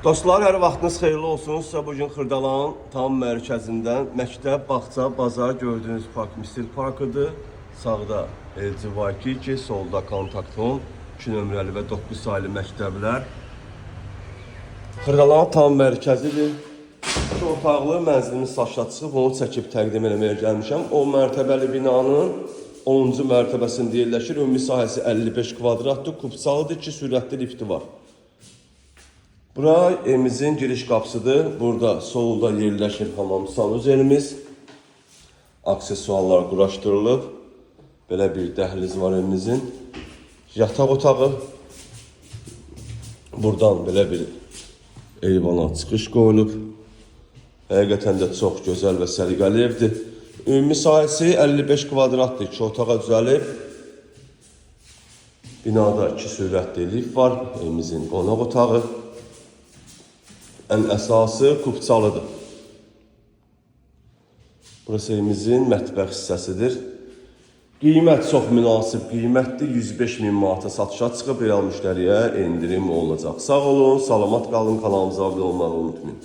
Dostlar, hər vaxtınız xeyirli olsun. Sizə bugün Xırdalanın tam mərkəzindən məktəb, bağça, bazar gördüyünüz park Misir parkıdır. Sağda LG2, solda kontakton, 2 nömrəli və 9 saylı məktəblər. Xırdalanın tam mərkəzidir. 2 otaqlı mənzilimiz saçla çıxıb, onu çəkib təqdim eləməyə gəlmişəm. 10 mərtəbəli binanın 10-cu mərtəbəsində yerləşir. Ümumi sahəsi 55 kvadratdır, kubçalıdır, 2 sürətli lifti var. Bura evimizin giriş qapısıdır. Burada solda yerləşir hamam sanuzelimiz. Aksesuarlar quraşdırılıb. Belə bir dəhliz var evimizin. Yataq otağı. Buradan belə bir eyvana çıxış qoyulub. Həqiqətən də çox gözəl və səliqəli evdir. Ümumi sahəsi 55 kvadratdır. 2 otağa düzəlib. Binada 2 sürətli lift var. Evimizin qonaq otağı. Ən əsası kubçalıdır. Burası evimizin mətbəx hissəsidir. Qiymət çox münasib qiymətdir. 105 min manata satışa çıxıb, real müştəriyə endirim olacaq. Sağ olun, salamat qalın, kanalımıza abunə olmağı unutmayın.